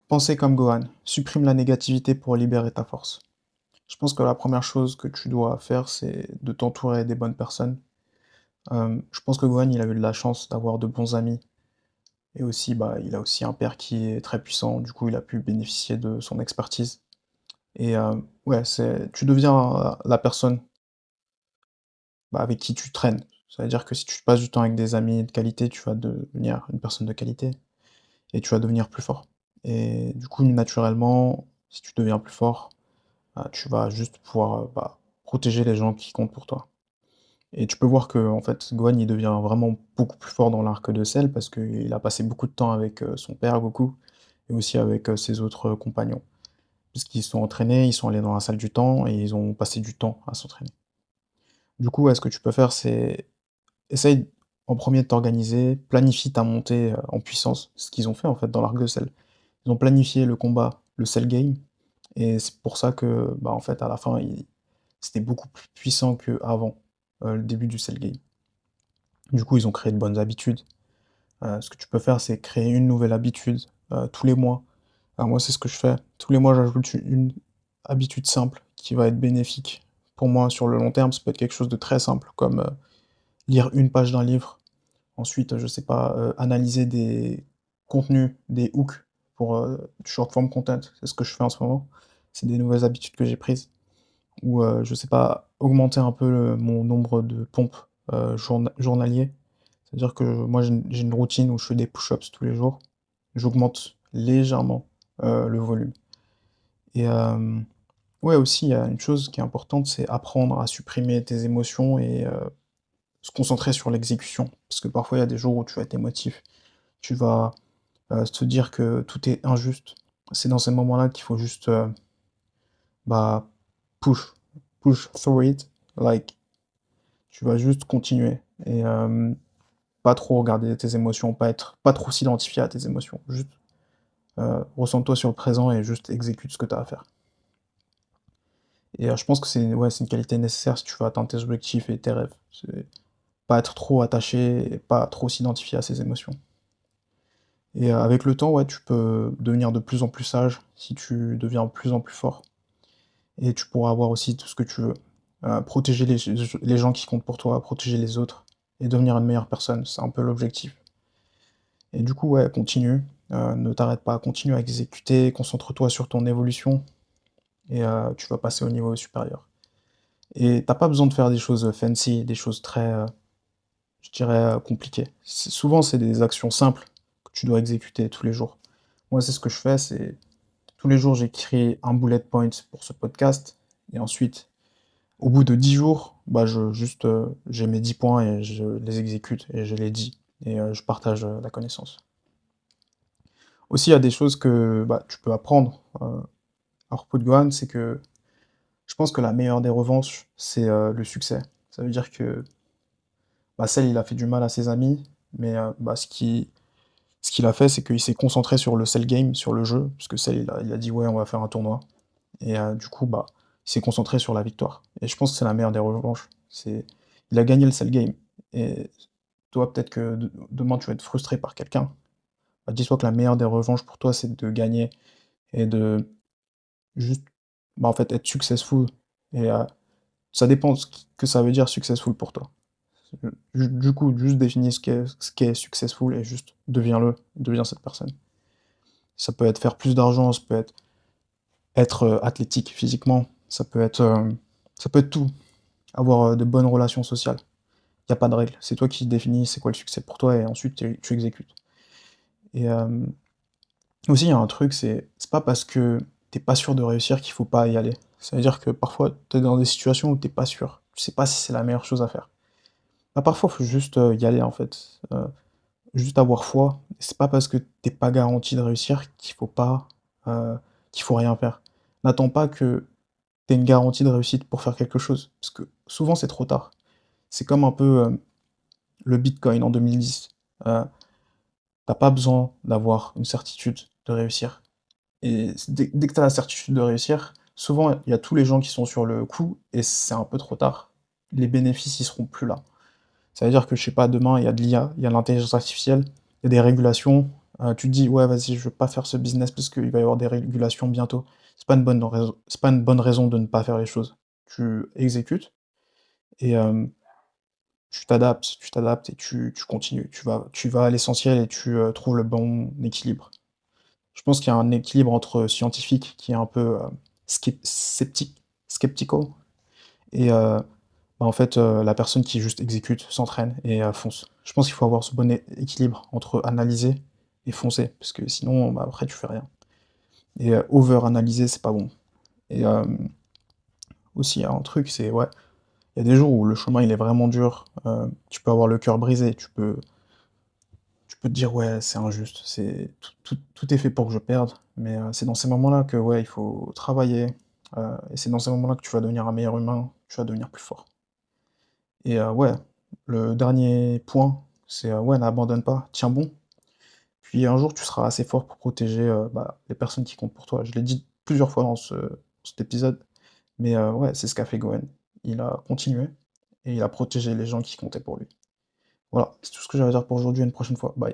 Penser comme Gohan, supprime la négativité pour libérer ta force. Je pense que la première chose que tu dois faire, c'est de t'entourer des bonnes personnes. Je pense que Gohan, il a eu de la chance d'avoir de bons amis et aussi, bah, il a aussi un père qui est très puissant, du coup, il a pu bénéficier de son expertise et ouais, c'est tu deviens, la personne, bah, avec qui tu traînes. Ça veut dire que si tu passes du temps avec des amis de qualité, tu vas devenir une personne de qualité et tu vas devenir plus fort et du coup, naturellement, si tu deviens plus fort, tu vas juste pouvoir, bah, protéger les gens qui comptent pour toi. Et tu peux voir que en fait, Gohan, il devient vraiment beaucoup plus fort dans l'arc de Cell parce qu'il a passé beaucoup de temps avec, son père Goku et aussi avec, ses autres, compagnons. Puisqu'ils se sont entraînés, ils sont allés dans la salle du temps et ils ont passé du temps à s'entraîner. Du coup, ouais, ce que tu peux faire, c'est essaye en premier de t'organiser, planifie ta montée, en puissance. Ce qu'ils ont fait en fait dans l'arc de Cell. Ils ont planifié le combat, le Cell Game et c'est pour ça que, bah, en fait, à la fin, c'était beaucoup plus puissant qu'avant, le début du Cell Game. Du coup, ils ont créé de bonnes habitudes. Ce que tu peux faire, c'est créer une nouvelle habitude, tous les mois. Moi, c'est ce que je fais. Tous les mois, j'ajoute une habitude simple qui va être bénéfique pour moi sur le long terme. Ça peut être quelque chose de très simple, comme, lire une page d'un livre. Ensuite, je sais pas, analyser des contenus, des hooks pour, du short form content. C'est ce que je fais en ce moment. C'est des nouvelles habitudes que j'ai prises. Ou, je sais pas, augmenter un peu mon nombre de pompes, journalier. C'est-à-dire que moi j'ai une routine où je fais des push-ups tous les jours. J'augmente légèrement, le volume et ouais aussi il y a une chose qui est importante, c'est apprendre à supprimer tes émotions et se concentrer sur l'exécution. Parce que parfois il y a des jours où tu vas être émotif, tu vas, te dire que tout est injuste. C'est dans ces moments-là qu'il faut juste, bah, push, push through it, like tu vas juste continuer et pas trop regarder tes émotions, pas trop s'identifier à tes émotions. Juste, ressens-toi sur le présent et juste exécute ce que tu as à faire. Et je pense que c'est une qualité nécessaire si tu veux atteindre tes objectifs et tes rêves. C'est pas être trop attaché et pas trop s'identifier à ses émotions. Et avec le temps, ouais, tu peux devenir de plus en plus sage si tu deviens de plus en plus fort et tu pourras avoir aussi tout ce que tu veux. Protéger les gens qui comptent pour toi, protéger les autres et devenir une meilleure personne, c'est un peu l'objectif. Et du coup, ouais, continue, ne t'arrête pas, continue à exécuter, concentre-toi sur ton évolution et tu vas passer au niveau supérieur. Et tu pas besoin de faire des choses, fancy, des choses très, je dirais, compliquées. Souvent, c'est des actions simples que tu dois exécuter tous les jours. Moi, c'est ce que je fais, c'est tous les jours, j'écris un bullet point pour ce podcast et ensuite, au bout de 10 jours, bah, j'ai mes 10 points et je les exécute et je les dis et je partage, la connaissance. Aussi, il y a des choses que, bah, tu peux apprendre, à propos de Gohan, c'est que je pense que la meilleure des revanches, c'est, le succès. Ça veut dire que, bah, Cell, il a fait du mal à ses amis, mais, bah, ce qu'il a fait, c'est qu'il s'est concentré sur le Cell Game, sur le jeu, parce que Cell, il a dit: «Ouais, on va faire un tournoi» et du coup, bah, il s'est concentré sur la victoire et je pense que c'est la meilleure des revanches. Il a gagné le Cell Game et toi, peut-être que demain, tu vas être frustré par quelqu'un. Bah, dis-toi que la meilleure des revanches pour toi, c'est de gagner et de juste, bah, en fait, être successful et ça dépend ce que ça veut dire successful pour toi. Du coup, juste définis ce qu'est successful et juste deviens cette personne. Ça peut être faire plus d'argent, ça peut être, athlétique physiquement, ça peut être tout. Avoir, de bonnes relations sociales. Il y a pas de règle, c'est toi qui définis c'est quoi le succès pour toi et ensuite tu exécutes. Et aussi il y a un truc, c'est pas parce que t'es pas sûr de réussir qu'il faut pas y aller. Ça veut dire que parfois, t'es dans des situations où t'es pas sûr, tu sais pas si c'est la meilleure chose à faire. Bah, parfois, faut juste, y aller en fait, juste avoir foi. C'est pas parce que t'es pas garanti de réussir qu'il faut rien faire. N'attends pas que tu une garantie de réussite pour faire quelque chose, parce que souvent c'est trop tard. C'est comme un peu, le bitcoin en 2010. Heu, tu pas besoin d'avoir une certitude de réussir et dès que tu as la certitude de réussir, souvent il y a tous les gens qui sont sur le coup et c'est un peu trop tard. Les bénéfices, ils seront plus là. Ça veut dire que, je sais pas, demain, il y a de l'IA, il y a l'intelligence artificielle, il y a des régulations, Tu te dis: «Ouais, vas-y, je veux pas faire ce business parce qu'il va y avoir des régulations bientôt». C'est pas une bonne raison de ne pas faire les choses. Tu exécutes et tu t'adaptes et tu continues. Tu vas à l'essentiel et tu, trouves le bon équilibre. Je pense qu'il y a un équilibre entre scientifique qui est un peu, skeptical et bah, en fait, la personne qui juste exécute, s'entraîne et fonce. Je pense qu'il faut avoir ce bon équilibre entre analyser et foncer parce que sinon, bah, après tu fais rien et over analyser, c'est pas bon et aussi il y a un truc, c'est ouais, il y a des jours où le chemin il est vraiment dur, tu peux avoir le cœur brisé, tu peux te dire: «Ouais, c'est injuste, c'est tout est fait pour que je perde», mais c'est dans ces moments-là que, ouais, il faut travailler, et c'est dans ces moments-là que tu vas devenir un meilleur humain, tu vas devenir plus fort et ouais, le dernier point, c'est, ouais, n'abandonne pas, tiens bon, puis un jour tu seras assez fort pour protéger, bah, les personnes qui comptent pour toi. Je l'ai dit plusieurs fois dans cet épisode, mais ouais, c'est ce qu'a fait Gohan. Il a continué et il a protégé les gens qui comptaient pour lui. Voilà, c'est tout ce que j'avais à dire pour aujourd'hui, à une prochaine fois. Bye.